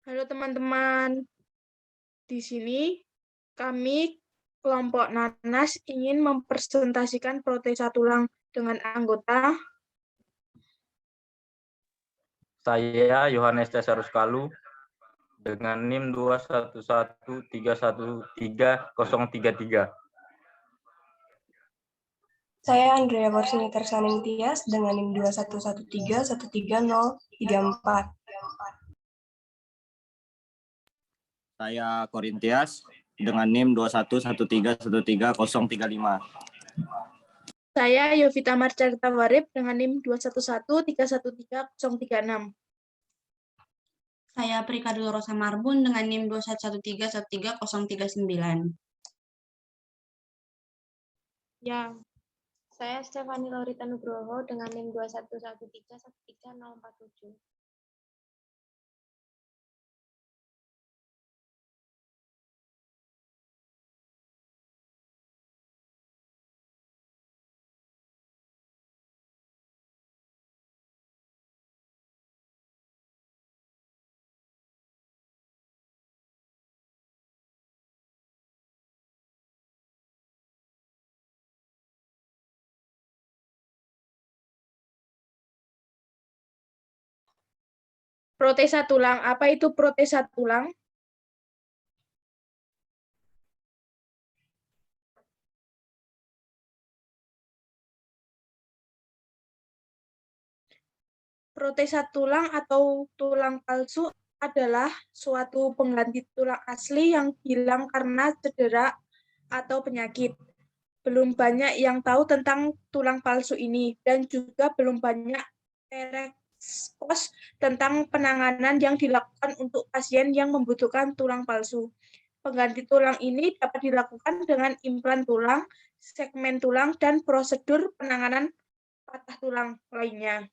Halo teman-teman, di sini kami kelompok Nanas ingin mempresentasikan protesa tulang dengan anggota. Saya Yohanes Cesarus Kalu dengan NIM 211313033. Saya Andrea Borsini Tersaning Tias dengan NIM 211313034. Saya Korintias dengan NIM 211313035. Saya Yovita Marcarita Warib dengan NIM 211311336. Saya Prikadul Rosa Marbun dengan NIM 211313039. Ya, saya Stefani Laurita Nugroho dengan NIM 21131313047. Protesa tulang, apa itu protesa tulang? Protesa tulang atau tulang palsu adalah suatu pengganti tulang asli yang hilang karena cedera atau penyakit. Belum banyak yang tahu tentang tulang palsu ini, dan juga belum banyak ekspos tentang penanganan yang dilakukan untuk pasien yang membutuhkan tulang palsu. Pengganti tulang ini dapat dilakukan dengan implan tulang, segmen tulang, dan prosedur penanganan patah tulang lainnya.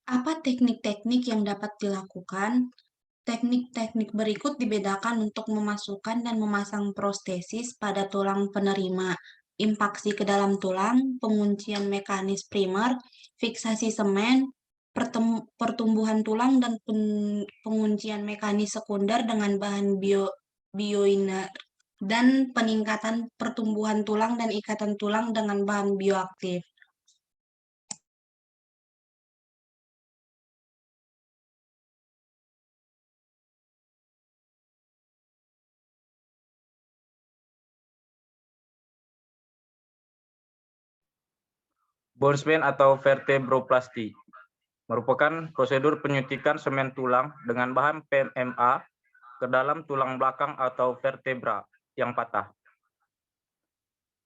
Apa teknik-teknik yang dapat dilakukan? Teknik-teknik berikut dibedakan untuk memasukkan dan memasang prostesis pada tulang penerima, impaksi ke dalam tulang, penguncian mekanis primer, fiksasi semen, pertumbuhan tulang, dan penguncian mekanis sekunder dengan bahan bioiner, dan peningkatan pertumbuhan tulang dan ikatan tulang dengan bahan bioaktif. Bone span atau vertebroplasti merupakan prosedur penyuntikan semen tulang dengan bahan PMMA ke dalam tulang belakang atau vertebra yang patah.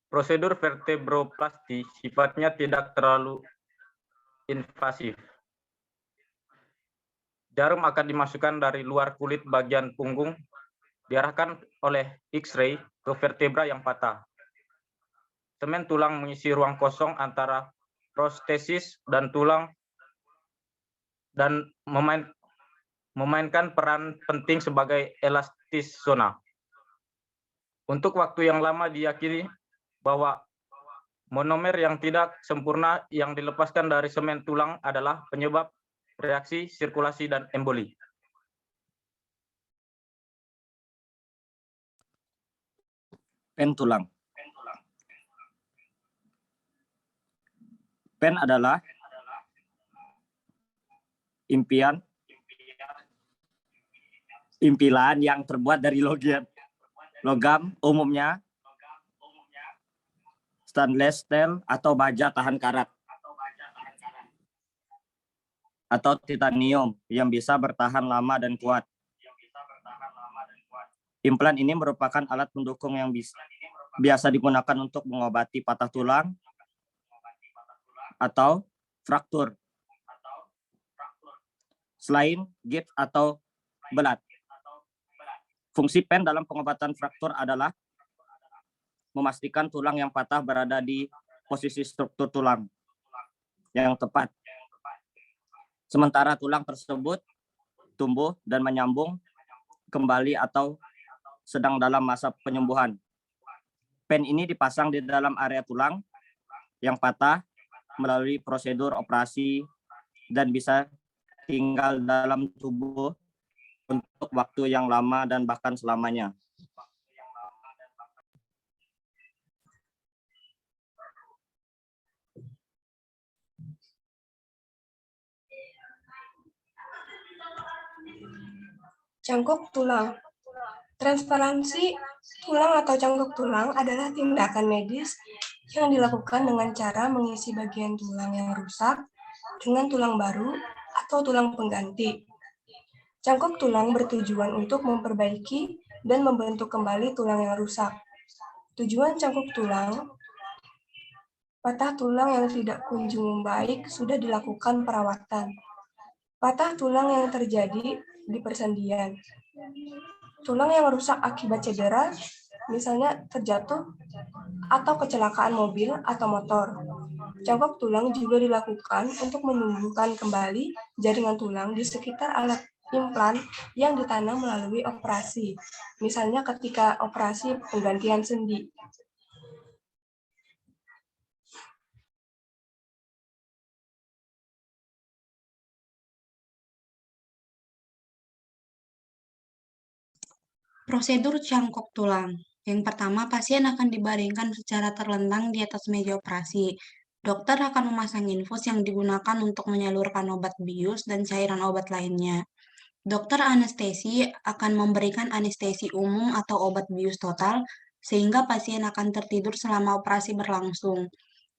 Prosedur vertebroplasti sifatnya tidak terlalu invasif. Jarum akan dimasukkan dari luar kulit bagian punggung, diarahkan oleh X-ray ke vertebra yang patah. Semen tulang mengisi ruang kosong antara prostesis dan tulang dan memainkan peran penting sebagai elastis zona. Untuk waktu yang lama diyakini bahwa monomer yang tidak sempurna yang dilepaskan dari semen tulang adalah penyebab reaksi sirkulasi dan emboli. Pen tulang. Pen adalah impilan yang terbuat dari logam, umumnya stainless steel atau baja tahan karat, atau titanium yang bisa bertahan lama dan kuat. Implan ini merupakan alat pendukung yang biasa digunakan untuk mengobati patah tulang atau fraktur, selain gips atau belat. Fungsi pen dalam pengobatan fraktur adalah memastikan tulang yang patah berada di posisi struktur tulang yang tepat, sementara tulang tersebut tumbuh dan menyambung kembali atau sedang dalam masa penyembuhan. Pen ini dipasang di dalam area tulang yang patah melalui prosedur operasi dan bisa tinggal dalam tubuh untuk waktu yang lama dan bahkan selamanya. Cangkok tulang. Transplantasi tulang atau cangkok tulang adalah tindakan medis yang dilakukan dengan cara mengisi bagian tulang yang rusak dengan tulang baru atau tulang pengganti. Cangkok tulang bertujuan untuk memperbaiki dan membentuk kembali tulang yang rusak. Tujuan cangkok tulang, patah tulang yang tidak kunjung membaik sudah dilakukan perawatan. Patah tulang yang terjadi di persendian. Tulang yang rusak akibat cedera, misalnya terjatuh atau kecelakaan mobil atau motor. Cangkok tulang juga dilakukan untuk menumbuhkan kembali jaringan tulang di sekitar alat implan yang ditanam melalui operasi, misalnya ketika operasi penggantian sendi. Prosedur cangkok tulang. Yang pertama, pasien akan dibaringkan secara terlentang di atas meja operasi. Dokter akan memasang infus yang digunakan untuk menyalurkan obat bius dan cairan obat lainnya. Dokter anestesi akan memberikan anestesi umum atau obat bius total, sehingga pasien akan tertidur selama operasi berlangsung.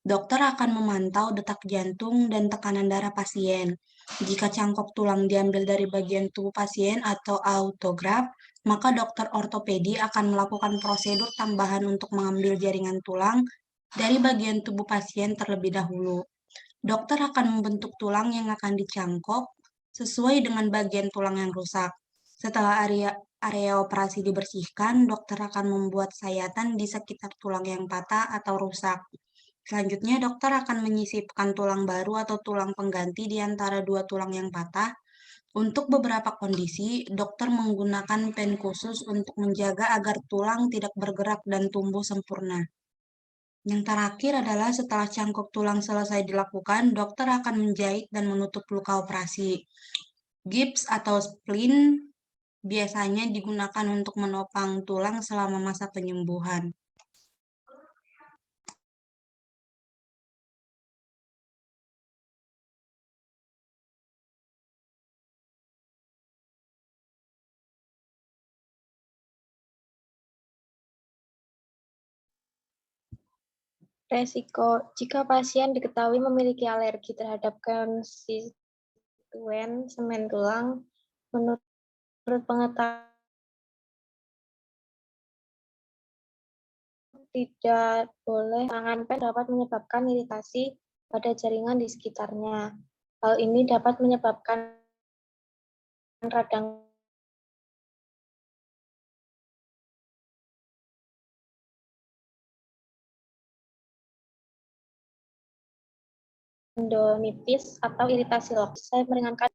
Dokter akan memantau detak jantung dan tekanan darah pasien. Jika cangkok tulang diambil dari bagian tubuh pasien atau autograf, maka dokter ortopedi akan melakukan prosedur tambahan untuk mengambil jaringan tulang dari bagian tubuh pasien terlebih dahulu. Dokter akan membentuk tulang yang akan dicangkok sesuai dengan bagian tulang yang rusak. Setelah area operasi dibersihkan, dokter akan membuat sayatan di sekitar tulang yang patah atau rusak. Selanjutnya, dokter akan menyisipkan tulang baru atau tulang pengganti di antara dua tulang yang patah. Untuk beberapa kondisi, dokter menggunakan pen khusus untuk menjaga agar tulang tidak bergerak dan tumbuh sempurna. Yang terakhir adalah setelah cangkok tulang selesai dilakukan, dokter akan menjahit dan menutup luka operasi. Gips atau splint biasanya digunakan untuk menopang tulang selama masa penyembuhan. Resiko, jika pasien diketahui memiliki alergi terhadap konstituen semen tulang, menurut pengetahuan tidak boleh tangan pen dapat menyebabkan iritasi pada jaringan di sekitarnya. Hal ini dapat menyebabkan radang endonitis atau iritasi lokal. Saya meringankan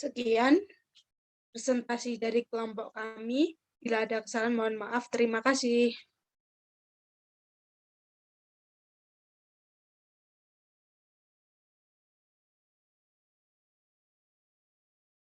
Sekian presentasi dari kelompok kami. Bila ada kesalahan, mohon maaf. Terima kasih.